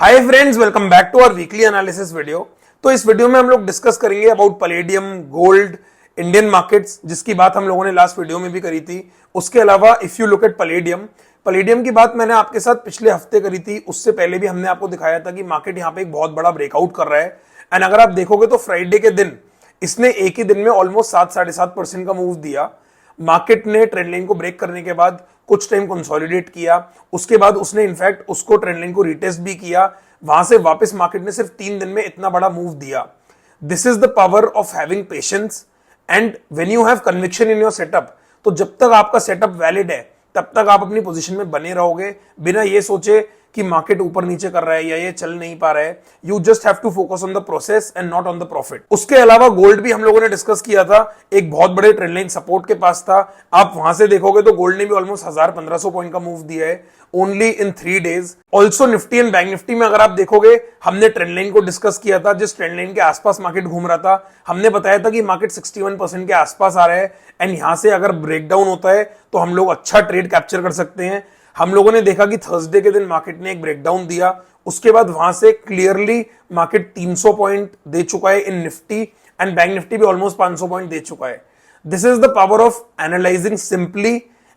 Hi friends, welcome back to our weekly analysis video. तो इस video में हम लोग डिस्कस करेंगे about palladium, gold, Indian markets, जिसकी बात हम लोगों ने लास्ट वीडियो में भी करी थी। उसके अलावा if you look at palladium की बात मैंने आपके साथ पिछले हफ्ते करी थी। उससे पहले भी हमने आपको दिखाया था कि मार्केट यहाँ पे एक बहुत बड़ा ब्रेकआउट कर रहा है। एंड अगर आप देखोगे तो फ्राइडे के दिन इसने एक ही दिन में ऑलमोस्ट 7-7.5% का मूव दिया। मार्केट ने ट्रेंड लाइन को ब्रेक करने के बाद कुछ टाइम कंसोलिडेट किया, उसके बाद उसने इनफैक्ट उसको ट्रेंड लाइन को रिटेस्ट भी किया। वहां से वापस मार्केट ने सिर्फ 3 दिन में इतना बड़ा मूव दिया। This is the power of having patience and when you have conviction in your setup. तो जब तक आपका सेटअप वैलिड है तब तक आप अपनी पोजीशन में बने रहोगे, बिना ये सोचे कि मार्केट ऊपर नीचे कर रहा है या ये चल नहीं पा रहा है। You just have to focus on the process and not on the profit. उसके अलावा गोल्ड भी हम लोगों ने डिस्कस किया था, एक बहुत बड़े ट्रेंड लाइन सपोर्ट के पास था। आप वहां से देखोगे तो गोल्ड ने भी ऑलमोस्ट 1000-1500 पॉइंट का मूव दिया है only in 3 days. Also Nifty and bank Nifty में अगर आप देखोगे, हमने ट्रेंड लाइन को डिस्कस किया था। जिस ट्रेंड लाइन के आसपास मार्केट घूम रहा था, हमने बताया था कि मार्केट 61% के आसपास आ रहा है एंड यहां से अगर ब्रेकडाउन होता है तो हम लोग अच्छा ट्रेड कैप्चर कर सकते हैं। हम लोगों ने देखा कि थर्सडे के दिन मार्केट ने एक ब्रेकडाउन दिया, उसके बाद वहां से क्लियरली मार्केट 300 पॉइंट दे चुका है इन निफ्टी एंड बैंक निफ्टी भी ऑलमोस्ट 500 पॉइंट दे चुका है। This is the power of analysing simply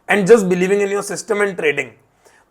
and just believing in your system and trading.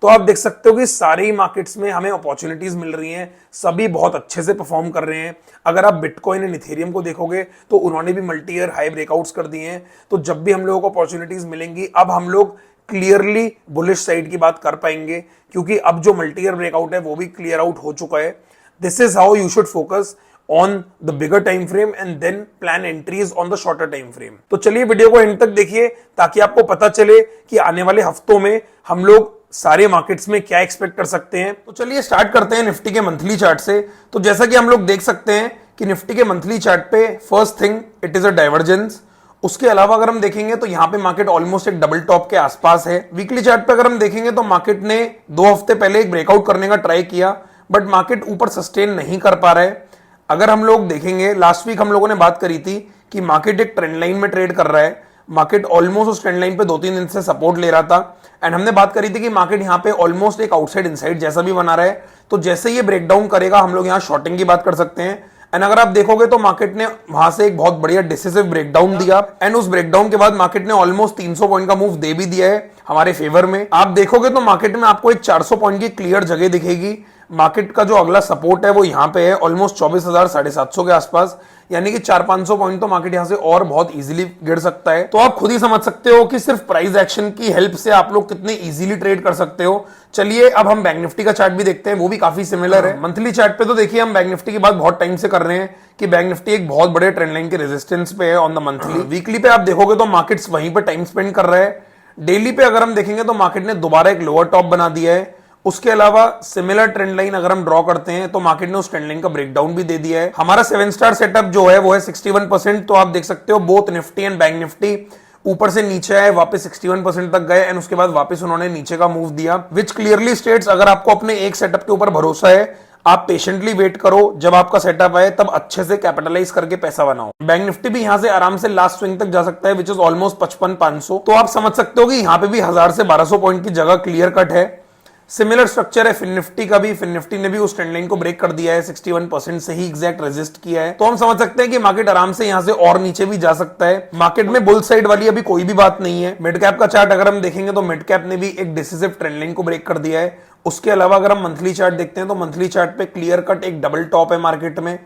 तो आप देख सकते हो कि सारे ही मार्केट्स में हमें अपॉर्चुनिटीज मिल रही हैं, सभी बहुत अच्छे से परफॉर्म कर रहे हैं। अगर आप बिटकॉइन एंड इथेरियम को देखोगे तो उन्होंने भी मल्टी ईयर हाई ब्रेकआउट्स कर दिए हैं। तो जब भी हम लोगों को अपॉर्चुनिटीज मिलेंगी, अब हम लोग क्लियरली बुलिश साइड की बात कर पाएंगे, क्योंकि अब जो मल्टी ईयर ब्रेकआउट है वो भी क्लियर आउट हो चुका है। This is how you should focus on the bigger time frame and then plan entries on the shorter time frame. तो चलिए वीडियो को एंड तक देखिए ताकि आपको पता चले कि आने वाले हफ्तों में हम लोग सारे मार्केट्स में क्या एक्सपेक्ट कर सकते हैं। तो चलिए स्टार्ट करते हैं निफ्टी के मंथली चार्ट से। तो जैसा कि हम लोग देख सकते हैं कि निफ्टी के मंथली चार्ट पे first thing it is a divergence. उसके अलावा अगर हम देखेंगे तो यहां पे मार्केट ऑलमोस्ट एक डबल टॉप के आसपास है। वीकली चार्ट पे अगर हम देखेंगे तो मार्केट ने 2 हफ्ते पहले एक ब्रेकआउट करने का ट्राई किया, बट मार्केट ऊपर सस्टेन नहीं कर पा रहा है। अगर हम लोग देखेंगे, लास्ट वीक हम लोगों ने बात करी थी कि मार्केट एक ट्रेंड लाइन में ट्रेड कर रहा है। मार्केट ऑलमोस्ट उस ट्रेंड लाइन पे 2-3 दिन से सपोर्ट ले रहा था एंड हमने बात करी थी कि मार्केट यहां पे ऑलमोस्ट एक आउटसाइड इनसाइड जैसा भी बना रहा है। तो जैसे ये ब्रेकडाउन करेगा हम लोग यहां शॉर्टिंग की बात कर सकते हैं। एंड अगर आप देखोगे तो मार्केट ने वहां से एक बहुत बढ़िया डिसिसिव ब्रेकडाउन दिया एंड उस ब्रेकडाउन के बाद मार्केट ने ऑलमोस्ट 300 पॉइंट का मूव दे भी दिया है हमारे फेवर में। आप देखोगे तो मार्केट में आपको एक 400 पॉइंट की क्लियर जगह दिखेगी। मार्केट का जो अगला सपोर्ट है वो यहां पे है ऑलमोस्ट 24,750 के आसपास, यानी कि 400-500 पॉइंट तो मार्केट यहां से और बहुत इजीली गिर सकता है। तो आप खुद ही समझ सकते हो कि सिर्फ प्राइस एक्शन की हेल्प से आप लोग कितने इजीली ट्रेड कर सकते हो। चलिए अब हम बैंक निफ्टी का चार्ट भी देखते हैं, वो भी काफी सिमिलर है। मंथली चार्ट पे तो देखिए हम बैंक निफ्टी की बात बहुत टाइम से कर रहे हैं कि बैंक निफ्टी एक बहुत बड़े ट्रेंड लाइन के रेजिस्टेंस पे है ऑन द मंथली। वीकली पे आप देखोगे तो मार्केट्स वहीं पे टाइम स्पेंड कर रहे हैं। डेली पे अगर हम देखेंगे तो मार्केट ने दोबारा एक लोअर टॉप बना दिया है। उसके अलावा सिमिलर ट्रेंड लाइन अगर हम ड्रॉ करते हैं तो मार्केट ने उस ट्रेंड लाइन का ब्रेकडाउन भी दे दिया है। हमारा 7 स्टार सेटअप जो है वो है 61%। तो आप देख सकते हो both Nifty and bank Nifty ऊपर से नीचे आए, वापस 61% तक गए एंड उसके बाद वापस उन्होंने नीचे का मूव दिया, विच क्लियरली स्टेट्स अगर आपको अपने एक सेटअप के ऊपर भरोसा है, आप पेशेंटली वेट करो, जब आपका सेटअप आए तब अच्छे से कैपिटलाइज करके पैसा बनाओ। बैंक निफ्टी भी यहां से आराम से लास्ट स्विंग तक जा सकता है, विच इज ऑलमोस्ट 55,500। तो आप समझ सकते हो कि यहां पे भी 1000 से 1200 पॉइंट की जगह क्लियर कट है। सिमिलर स्ट्रक्चर है फिन निफ्टी का भी। फिन निफ्टी ने भी उस ट्रेंड लाइन को ब्रेक कर दिया है, 61% से ही एग्जैक्ट रेजिस्ट किया है। तो हम समझ सकते हैं कि मार्केट आराम से यहां से और नीचे भी जा सकता है। मार्केट में बुल साइड वाली अभी कोई भी बात नहीं है। मिड कैप का चार्ट अगर हम देखेंगे तो मिड कैप ने भी एक डिसिसिव ट्रेंड लाइन को ब्रेक कर दिया है। उसके अलावा अगर हम मंथली चार्ट देखते हैं तो मंथली चार्ट पे क्लियर कट एक डबल टॉप है मार्केट में।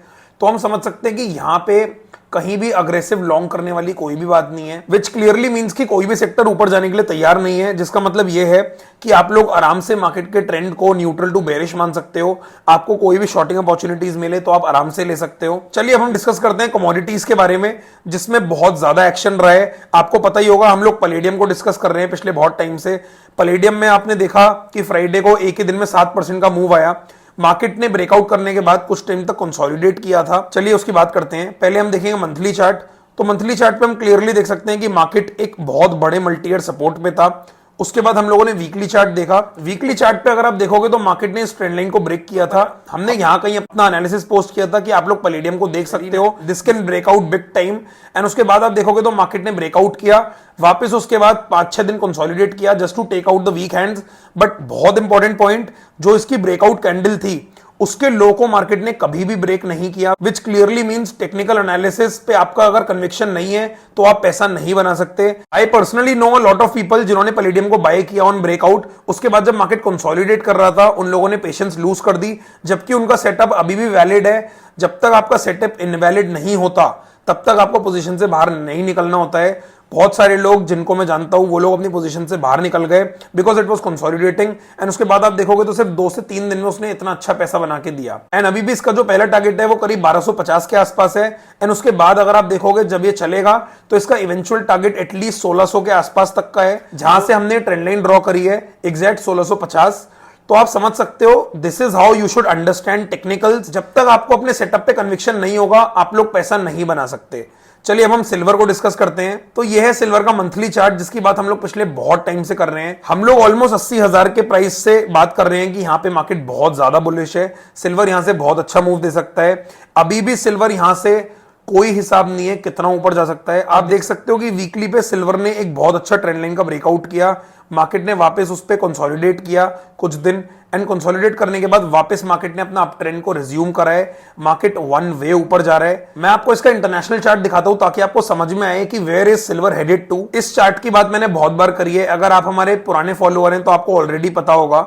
तो हम समझ सकते हैं कि यहां पे कहीं भी अग्रेसिव लॉन्ग करने वाली कोई भी बात नहीं है, विच क्लियरली मींस कि कोई भी सेक्टर ऊपर जाने के लिए तैयार नहीं है। जिसका मतलब यह है कि आप लोग आराम से मार्केट के ट्रेंड को न्यूट्रल टू बेरिश मान सकते हो। आपको कोई भी शॉर्टिंग अपॉर्चुनिटीज मिले तो आप आराम से ले सकते हो। चलिए अब हम डिस्कस करते हैं कमोडिटीज के बारे में, जिसमें बहुत ज्यादा एक्शन रहा है। आपको पता ही होगा, हम लोग पैलेडियम को डिस्कस कर रहे हैं पिछले बहुत टाइम से। पैलेडियम में आपने देखा कि फ्राइडे को एक ही दिन में 7% का मूव आया। मार्केट ने ब्रेकआउट करने के बाद कुछ टाइम तक कंसोलिडेट किया था। चलिए उसकी बात करते हैं। पहले हम देखेंगे मंथली चार्ट। तो मंथली चार्ट पे हम क्लियरली देख सकते हैं कि मार्केट एक बहुत बड़े मल्टी ईयर सपोर्ट पे था। उसके बाद हम लोगों ने वीकली चार्ट देखा। वीकली चार्ट पे अगर आप देखोगे तो मार्केट ने इस ट्रेंड लाइन को ब्रेक किया था। हमने यहां कहीं अपना एनालिसिस पोस्ट किया था कि आप लोग पैलेडियम को देख सकते हो, this can breakout big time. And उसके बाद आप देखोगे तो मार्केट ने ब्रेकआउट किया, वापस उसके बाद 5-6 दिन कंसोलिडेट किया just to take out the weak hands. But बहुत इंपॉर्टेंट पॉइंट, जो इसकी ब्रेकआउट कैंडल थी उसके लो को मार्केट ने कभी भी ब्रेक नहीं किया, विच क्लियरली मींस टेक्निकल एनालिसिस पे आपका अगर कन्विक्शन नहीं है तो आप पैसा नहीं बना सकते। I personally know a lot of people जिन्होंने पैलेडियम को बाय किया ऑन ब्रेकआउट, उसके बाद जब मार्केट कंसोलिडेट कर रहा था उन लोगों ने पेशेंस लूज कर दी, जबकि उनका सेटअप अभी भी वैलिड है। जब तक आपका सेटअप इनवैलिड नहीं होता तब तक आपको पोजीशन से बाहर नहीं निकलना होता है। बहुत सारे लोग जिनको मैं जानता हूं वो लोग अपनी पोजीशन से बाहर निकल गए because it was consolidating, and उसके बाद आप देखोगे तो सिर्फ 2 से 3 दिन में उसने इतना अच्छा पैसा बना के दिया। एंड अभी भी इसका जो पहला टारगेट है वो करीब 1250 के आसपास है, एंड उसके बाद अगर आप देखोगे जब ये चलेगा तो इसका इवेंचुअल टारगेट एटलीस्ट 1600 के आसपास तक का है, जहां से हमने ट्रेंड लाइन ड्रॉ करी है एग्जैक्ट 1650। तो आप समझ सकते हो this is how you should understand technicals. जब तक आपको अपने सेटअप पे कन्विक्शन नहीं होगा आप लोग पैसा नहीं बना सकते। चलिए अब हम सिल्वर को डिस्कस करते हैं। तो यह है सिल्वर का मंथली चार्ट जिसकी बात हम लोग पिछले बहुत टाइम से कर रहे हैं। हम लोग ऑलमोस्ट 80,000 के प्राइस से बात कर रहे हैं कि यहां पे मार्केट बहुत ज्यादा बुलिश है, सिल्वर यहां से बहुत अच्छा मूव दे सकता है। अभी भी सिल्वर यहां से कोई हिसाब नहीं है कितना ऊपर जा सकता है। आप देख सकते हो कि वीकली पे सिल्वर ने एक बहुत अच्छा ट्रेंड लाइन का ब्रेकआउट किया, मार्केट ने वापस उस पर कंसोलिडेट किया कुछ दिन, एंड कंसोलिडेट करने के बाद वापस मार्केट ने अपना अप ट्रेंड को रिज्यूम करा है। मार्केट वन वे ऊपर जा रहा है। मैं आपको इसका इंटरनेशनल चार्ट दिखाता हूं ताकि आपको समझ में आए कि where is silver headed to. इस चार्ट की बात मैंने बहुत बार करी है, अगर आप हमारे पुराने फॉलोअर हैं तो आपको ऑलरेडी पता होगा।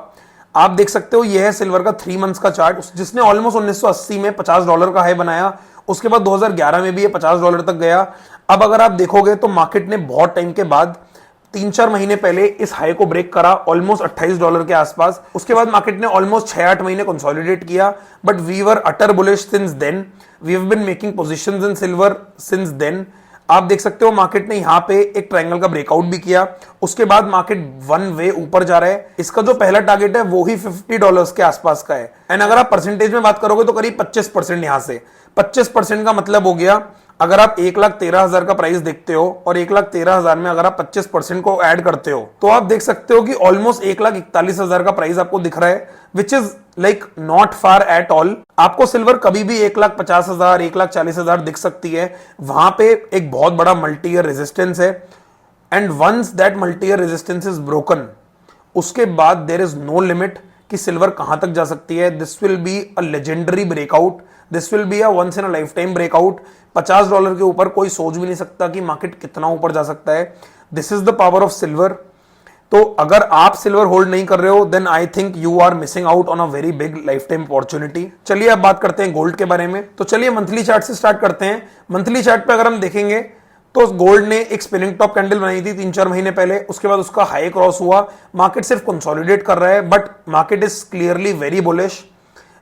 आप देख सकते हो यह है सिल्वर का 3 मंथ्स का चार्ट जिसने ऑलमोस्ट 1980 में $50 का हाई बनाया, उसके बाद 2011 में भी ये $50 तक गया। अब अगर आप देखोगे तो मार्केट ने बहुत टाइम के बाद 3-4 महीने पहले इस हाई को ब्रेक करा ऑलमोस्ट $28 के आसपास। उसके बाद मार्केट ने ऑलमोस्ट 6-8 महीने कंसोलिडेट किया, but we were utter bullish since then, we have been making positions in silver since then. आप देख सकते हो मार्केट ने यहां पे एक ट्रायंगल का ब्रेकआउट भी किया, उसके बाद मार्केट वन वे ऊपर जा रहा है। इसका जो पहला टारगेट है वो ही $50 के आसपास का है, एंड अगर आप परसेंटेज में बात करोगे तो करीब 25% यहां से 25% का मतलब हो गया अगर आप 1,13,000 का प्राइस देखते हो और 1,13,000 में अगर आप 25% को ऐड करते हो तो आप देख सकते हो कि ऑलमोस्ट 1,41,000 का प्राइस आपको दिख रहा है, which is like not far at all. आपको सिल्वर कभी भी 1,50,000 1,40,000 दिख सकती है, वहां पे एक बहुत बड़ा मल्टी ईयर रेजिस्टेंस है, and once that multi year resistance is broken उसके बाद देयर इज नो लिमिट कि सिल्वर कहां तक जा सकती है। This will be a legendary breakout, this will be a once in a life time breakout. $50 के ऊपर कोई सोच भी नहीं सकता कि मार्केट कितना ऊपर जा सकता है। This is the power of silver. तो अगर आप सिल्वर होल्ड नहीं कर रहे हो then I think you are missing out on a very big life time opportunity. चलिए अब बात करते हैं गोल्ड के बारे में। तो चलिए मंथली चार्ट से स्टार्ट करते हैं। मंथली चार्ट पे अगर हम देखेंगे तो गोल्ड ने एक स्पिनिंग टॉप कैंडल बनाई थी 3-4 महीने पहले, उसके बाद उसका हाई क्रॉस हुआ। मार्केट सिर्फ कंसोलिडेट कर रहा है but market is clearly very bullish.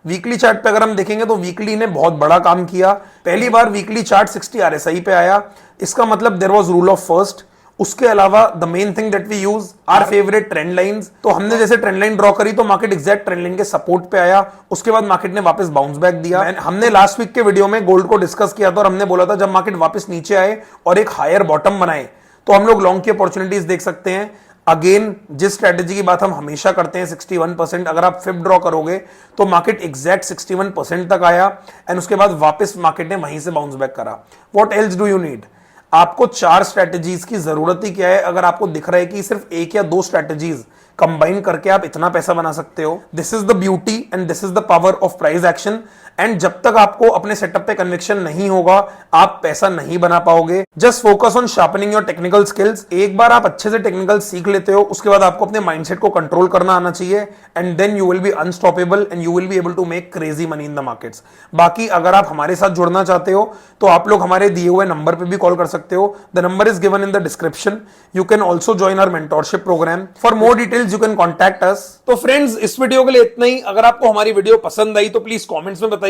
Weekly chart पे अगर हम देखेंगे तो वीकली ने बहुत बड़ा काम किया। पहली बार वीकली चार्ट 60 RSI पे आया, इसका मतलब there was rule of first. उसके अलावा the main thing that we use are favourite trend lines. तो हमने जैसे ट्रेंड लाइन ड्रॉ करी तो मार्केट एग्जैक्ट ट्रेंड लाइन के सपोर्ट पे आया, उसके बाद मार्केट ने वापस बाउंस बैक दिया। हमने लास्ट वीक के वीडियो में गोल्ड को डिस्कस किया था और हमने बोला था जब मार्केट वापस नीचे आए और एक हायर बॉटम बनाए तो हम लोग लॉन्ग की अपॉर्चुनिटीज देख सकते हैं। अगेन जिस स्ट्रेटेजी की बात हम हमेशा करते हैं 61%, अगर आप फिप ड्रॉ करोगे तो मार्केट एग्जैक्ट 61% तक आया, एंड उसके बाद वापस मार्केट ने वहीं से बाउंस बैक करा। What else do you need? आपको 4 स्ट्रेटेजीज की जरूरत ही क्या है अगर आपको दिख रहा है कि सिर्फ 1 या 2 स्ट्रेटेजीज कंबाइन करके आप इतना पैसा बना सकते हो। This is the beauty and this is the power of price action. And जब तक आपको अपने सेटअप पे कन्विक्शन नहीं होगा आप पैसा नहीं बना पाओगे। Just focus on sharpening your technical skills. एक बार आप अच्छे से टेक्निकल सीख लेते हो उसके बाद आपको अपने माइंडसेट को कंट्रोल करना आना चाहिए, and then you will be unstoppable and you will be able to make crazy money in the markets. बाकी अगर आप हमारे साथ जुड़ना चाहते हो तो आप लोग हमारे दिए हुए नंबर पे भी कॉल कर सकते हो। The number is given in the description. You can also join our mentorship programme. For more details you can contact us. तो फ्रेंड्स इस वीडियो के लिए इतना ही। अगर आपको हमारी वीडियो पसंद आई तो प्लीज कॉमेंट्स में बताइए,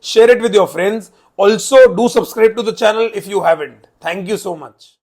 share it with your friends. Also do subscribe to the channel if you haven't. Thank you so much.